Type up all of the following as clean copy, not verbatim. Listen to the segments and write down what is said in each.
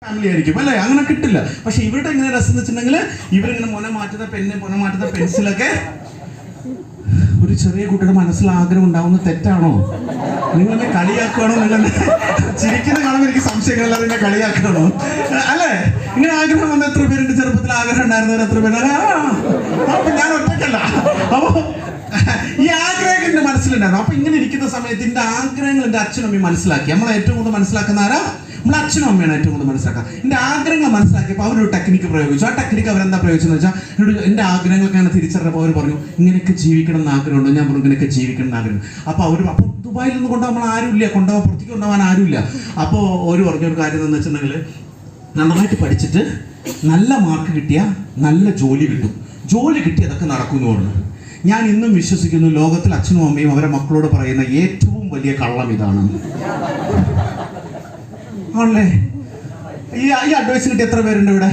Family ആയിരിക്കും അല്ലേ, അങ്ങനെ കിട്ടില്ല. പക്ഷെ ഇവരുടെ എങ്ങനെ രസം എന്ന് വെച്ചിട്ടുണ്ടെങ്കിൽ ഇവരിങ്ങനെ മുന മാറ്റുന്ന പെന്ന്, മുന മാറ്റുന്ന പെൻസിലൊക്കെ. ഒരു ചെറിയ കുട്ടിയുടെ മനസ്സിൽ ആഗ്രഹം ഉണ്ടാവുന്ന തെറ്റാണോ? നിങ്ങളെന്നെ കളിയാക്കുകയാണോ? നിങ്ങളെന്നെ ചിരിക്കുന്ന കാണുമ്പോൾ എനിക്ക് സംശയങ്ങളില്ല, നിന്നെ കളിയാക്കുകയാണോ അല്ലേ? ഇങ്ങനെ ആഗ്രഹം വന്ന എത്ര പേരുണ്ട്? ചെറുപ്പത്തിൽ ആഗ്രഹം ഉണ്ടായിരുന്നവർ എത്ര പേര്? അപ്പൊ ഞാൻ ഒറ്റയ്ക്കല്ല. അപ്പൊ ഈ ആഗ്രഹം എന്റെ മനസ്സിലുണ്ടായിരുന്നു. അപ്പൊ ഇങ്ങനെ ഇരിക്കുന്ന സമയത്ത് എന്റെ ആഗ്രഹങ്ങൾ എന്റെ അച്ഛനും അമ്മയും മനസ്സിലാക്കി. നമ്മളെ ഏറ്റവും കൂടുതൽ മനസ്സിലാക്കുന്ന ആരാ? നമ്മളെ അച്ഛനും അമ്മയാണ് ഏറ്റവും കൂടുതൽ മനസ്സിലാക്കുക. എന്റെ ആഗ്രഹങ്ങൾ മനസ്സിലാക്കിയപ്പോൾ അവരൊരു ടെക്നിക്ക് പ്രയോഗിച്ചു. ആ ടെക്നിക്ക് അവരെന്താ പ്രയോഗിച്ചെന്ന് വെച്ചാൽ, എന്റെ ആഗ്രഹങ്ങളൊക്കെ അങ്ങനെ തിരിച്ചറിഞ്ഞപ്പോൾ അവർ പറഞ്ഞു, ഇങ്ങനെയൊക്കെ ജീവിക്കണം എന്ന് ആഗ്രഹമുണ്ടോ? ഞാൻ പറഞ്ഞു, ഇങ്ങനെയൊക്കെ ജീവിക്കണം എന്ന് ആഗ്രഹം. അപ്പോൾ ദുബായിൽ നിന്ന് കൊണ്ടുപോകാൻ ആരുമില്ല, പുറത്തേക്ക് കൊണ്ടുപോകാൻ ആരുമില്ല. അപ്പോൾ ഒരു പറഞ്ഞൊരു കാര്യം എന്ന് വെച്ചിട്ടുണ്ടെങ്കിൽ, നന്നായിട്ട് പഠിച്ചിട്ട് നല്ല മാർക്ക് കിട്ടിയാൽ നല്ല ജോലി കിട്ടും, ജോലി കിട്ടി അതൊക്കെ നടക്കുമെന്ന് പറഞ്ഞു. ഞാൻ ഇന്നും വിശ്വസിക്കുന്നു, ലോകത്തിൽ അച്ഛനും അമ്മയും അവരെ മക്കളോട് പറയുന്ന ഏറ്റവും വലിയ കള്ളം ഇതാണ്. ആണല്ലേ? ഈ അഡ്വൈസ് കിട്ടിയ എത്ര പേരുണ്ട് ഇവിടെ?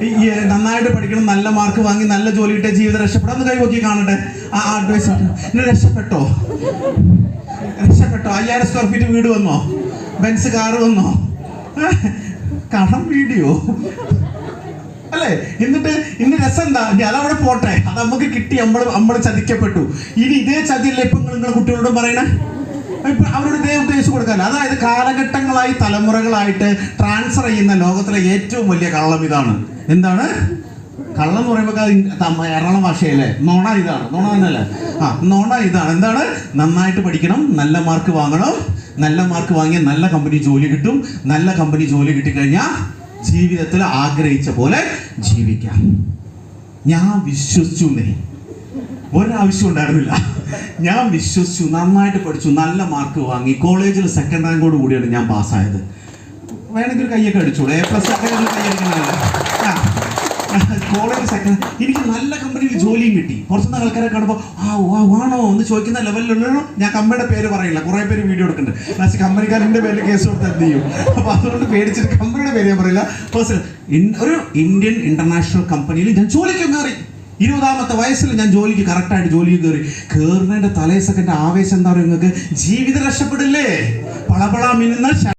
ഈ നന്നായിട്ട് പഠിക്കണം, നല്ല മാർക്ക് വാങ്ങി നല്ല ജോലി കിട്ടിയ ജീവിതം രക്ഷപ്പെടാം എന്ന് കൈവക്കി കാണട്ടെ. ആ അഡ്വൈസ് രക്ഷപ്പെട്ടോ? 5000 സ്ക്വയർ ഫീറ്റ് വീട് വന്നോ? ബെൻസ് കാറ് വന്നോ? കടം വീഡിയോ അല്ലേ? എന്നിട്ട് ഇന്ന് രസം എന്താ? അതവിടെ പോട്ടെ, അത് നമുക്ക് കിട്ടി, നമ്മൾ ചതിക്കപ്പെട്ടു. ഇനി ഇതേ ചതിയല്ലേ ഇപ്പൊ നിങ്ങളുടെ കുട്ടികളോടും പറയണേ? ഇപ്പൊ അവരോട് ഇതേ ഉദ്ദേശിച്ച് കൊടുക്കാല്ല. അതായത് കാലഘട്ടങ്ങളായി തലമുറകളായിട്ട് ട്രാൻസ്ഫർ ചെയ്യുന്ന ലോകത്തിലെ ഏറ്റവും വലിയ കള്ളം ഇതാണ്. എന്താണ് കള്ളം എന്ന് പറയുമ്പോൾ? എറണാകുളം ഭാഷയല്ലേ നോണ. ഇതാണ് നോണ തന്നെയല്ലേ? നോണ ഇതാണ്. എന്താണ്? നന്നായിട്ട് പഠിക്കണം, നല്ല മാർക്ക് വാങ്ങണം, നല്ല മാർക്ക് വാങ്ങിയാൽ നല്ല കമ്പനി ജോലി കിട്ടും, നല്ല കമ്പനി ജോലി കിട്ടിക്കഴിഞ്ഞാൽ ജീവിതത്തിൽ ആഗ്രഹിച്ച പോലെ ജീവിക്കാം. ഞാൻ വിശ്വസിച്ചു, ഒരാവശ്യം ഉണ്ടായിരുന്നില്ല. ഞാൻ വിശ്വസിച്ചു, നന്നായിട്ട് പഠിച്ചു, നല്ല മാർക്ക് വാങ്ങി, കോളേജിൽ സെക്കൻഡ് റാങ്കോട് കൂടിയാണ് ഞാൻ പാസ്സായത്. വേണമെങ്കിൽ കൈയൊക്കെ അടിച്ചോളൂ, A+ കൈയടിക്കണമല്ലോ. കോളേജ് സെക്കൻഡ്, എനിക്ക് നല്ല കമ്പനിയിൽ ജോലിയും കിട്ടി. പുറത്തുനിന്ന് ആൾക്കാരെ കാണുമ്പോൾ ആണോ എന്ന് ചോദിക്കുന്ന ലെവലിലുള്ളൂ. ഞാൻ കമ്പനിയുടെ പേര് പറയില്ല, കുറേ പേര് വീഡിയോ എടുക്കുന്നുണ്ട്. ലാസ്റ്റ് കമ്പനിക്കാരൻ്റെ പേരിൽ കേസ് കൊടുത്ത് എന്ത് ചെയ്യും? അപ്പോൾ അതുകൊണ്ട് പേടിച്ചിട്ട് കമ്പനിയുടെ പേര് ഞാൻ പറയില്ല. പേഴ്സണൽ ഒരു ഇന്ത്യൻ ഇന്റർനാഷണൽ കമ്പനിയിൽ ഞാൻ ജോലിക്ക് കയറി. 20ാമത്തെ വയസ്സിൽ ഞാൻ ജോലിക്ക് കറക്റ്റായിട്ട് ജോലിക്ക് കയറുന്നതിൻ്റെ തലേ സെക്കൻഡ് ആവേശം എന്താ പറയുക നിങ്ങൾക്ക്? ജീവിതം രക്ഷപ്പെടില്ലേ? പളപള മിന്നുന്ന